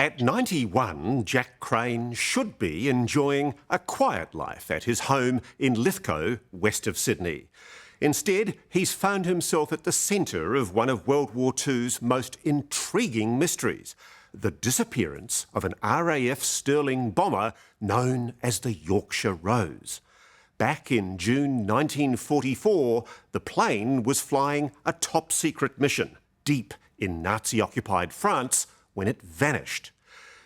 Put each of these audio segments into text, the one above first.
At 91, Jack Crane should be enjoying a quiet life at his home in Lithgow, west of Sydney. Instead, he's found himself at the centre of one of World War II's most intriguing mysteries, the disappearance of an RAF Stirling bomber known as the Yorkshire Rose. Back in June 1944, the plane was flying a top-secret mission deep in Nazi-occupied France when it vanished.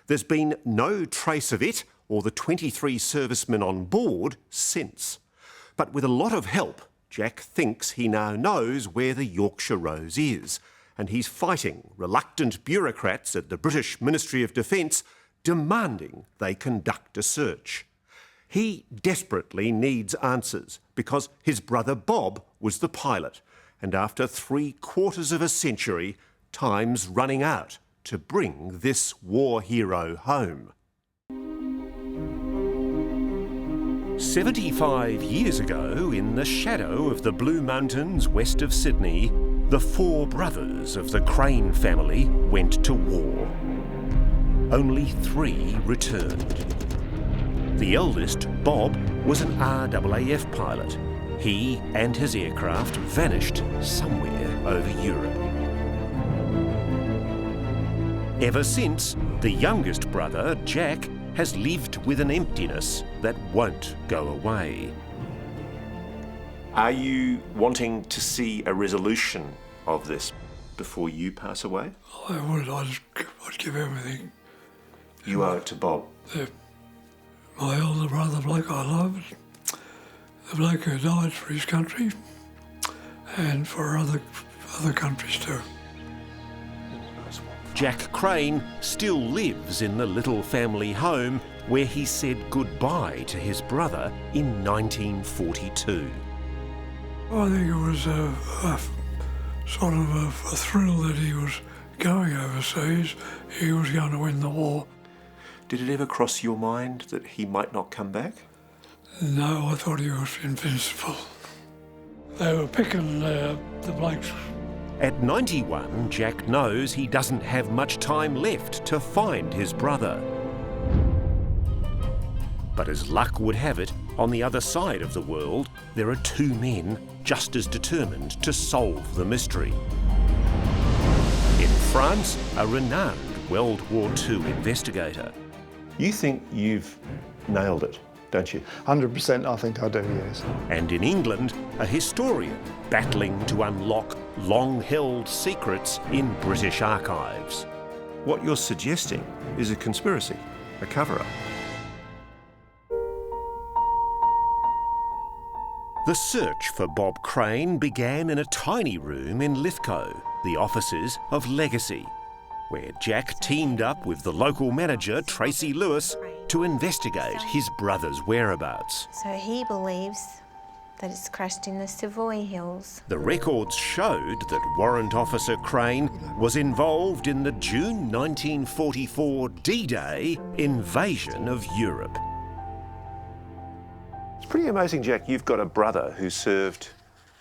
There's been no trace of it or the 23 servicemen on board since. But with a lot of help, Jack thinks he now knows where the Yorkshire Rose is, and he's fighting reluctant bureaucrats at the British Ministry of Defence demanding they conduct a search. He desperately needs answers because his brother Bob was the pilot, and after 3/4 of a century, time's running out to bring this war hero home. 75 years ago, in the shadow of the Blue Mountains west of Sydney, the 4 brothers of the Crane family went to war. Only 3 returned. The eldest, Bob, was an RAF pilot. He and his aircraft vanished somewhere over Europe. Ever since, the youngest brother, Jack, has lived with an emptiness that won't go away. Are you wanting to see a resolution of this before you pass away? I would. I'd give everything. You owe it to Bob. My elder brother, the bloke I loved, the bloke who died for his country and for other countries too. Jack Crane still lives in the little family home where he said goodbye to his brother in 1942. I think it was a sort of a thrill that he was going overseas. He was going to win the war. Did it ever cross your mind that he might not come back? No, I thought he was invincible. They were picking the blokes. At 91, Jack knows he doesn't have much time left to find his brother. But as luck would have it, on the other side of the world, there are 2 men just as determined to solve the mystery. In France, a renowned World War II investigator. You think you've nailed it, don't you? 100% I think I do, yes. And in England, a historian battling to unlock long-held secrets in British archives. What you're suggesting is a conspiracy, a cover-up. The search for Bob Crane began in a tiny room in Lithgow, the offices of Legacy, where Jack teamed up with the local manager, Tracy Lewis, to investigate his brother's whereabouts. So he believes that it's crashed in the Savoy Hills. The records showed that Warrant Officer Crane was involved in the June 1944 D-Day invasion of Europe. It's pretty amazing, Jack, you've got a brother who served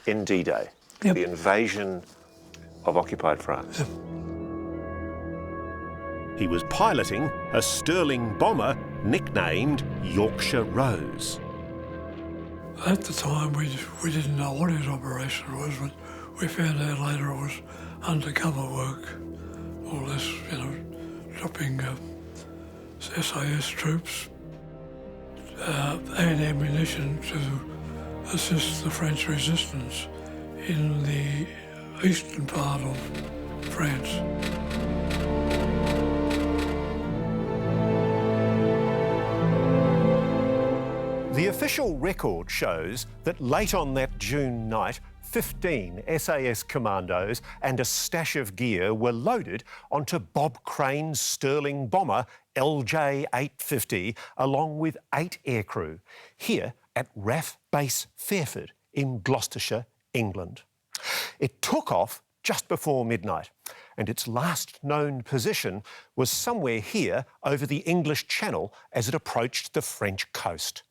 in D-Day, Yep. the invasion of occupied France. Yep. He was piloting a Stirling bomber nicknamed Yorkshire Rose. At the time, we didn't know what his operation was, but we found out later it was undercover work. All this, dropping SAS troops and ammunition to assist the French resistance in the eastern part of France. The official record shows that late on that June night, 15 SAS commandos and a stash of gear were loaded onto Bob Crane's Stirling bomber LJ-850, along with 8 aircrew, here at RAF Base Fairford in Gloucestershire, England. It took off just before midnight, and its last known position was somewhere here over the English Channel as it approached the French coast.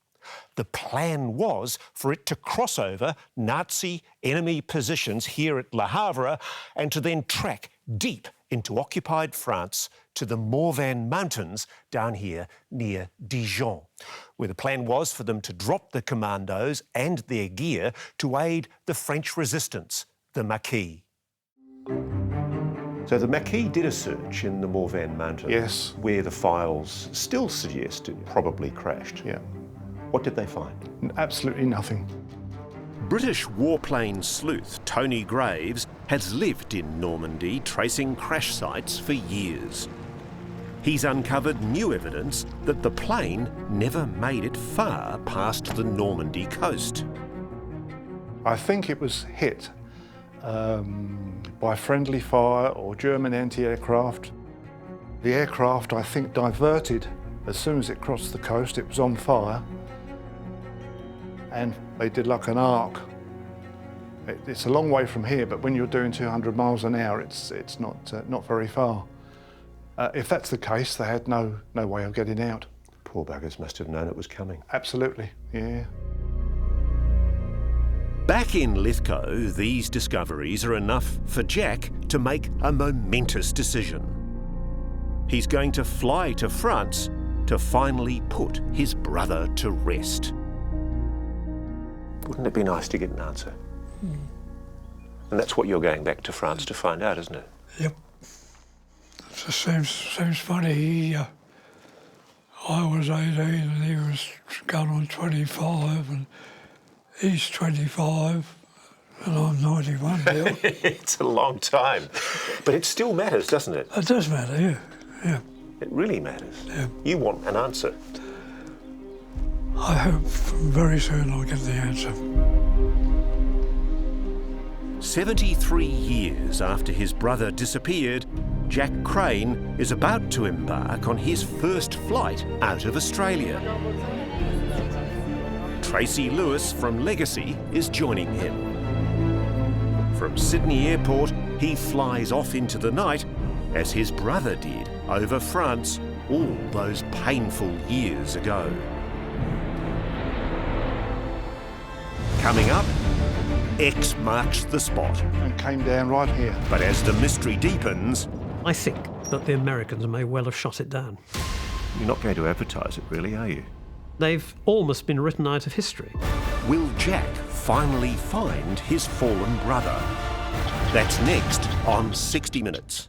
The plan was for it to cross over Nazi enemy positions here at Le Havre and to then track deep into occupied France to the Morvan Mountains down here near Dijon, where the plan was for them to drop the commandos and their gear to aid the French resistance, the Maquis. So the Maquis did a search in the Morvan Mountains, Yes. where the files still suggest it probably crashed. Yeah. What did they find? Absolutely nothing. British warplane sleuth Tony Graves has lived in Normandy tracing crash sites for years. He's uncovered new evidence that the plane never made it far past the Normandy coast. I think it was hit by friendly fire or German anti-aircraft. The aircraft, I think, diverted as soon as it crossed the coast. It was on fire, and they did like an arc. It's a long way from here, but when you're doing 200 miles an hour, it's not very far. If that's the case, they had no way of getting out. Poor buggers must have known it was coming. Absolutely, yeah. Back in Lithgow, these discoveries are enough for Jack to make a momentous decision. He's going to fly to France to finally put his brother to rest. Wouldn't it be nice to get an answer? And that's what you're going back to France to find out, isn't it? Yep. It just seems funny. I was 18 and he was going on 25, and he's 25 and I'm 91 now. It's a long time. But it still matters, doesn't it? It does matter, yeah. Yeah. It really matters. Yeah. You want an answer. I hope very soon I'll get the answer. 73 years after his brother disappeared, Jack Crane is about to embark on his first flight out of Australia. Tracy Lewis from Legacy is joining him. From Sydney Airport, he flies off into the night, as his brother did over France all those painful years ago. Coming up, X marks the spot. And came down right here. But as the mystery deepens, I think that the Americans may well have shot it down. you're not going to advertise it, really, are you? They've almost been written out of history. Will Jack finally find his fallen brother? That's next on 60 Minutes.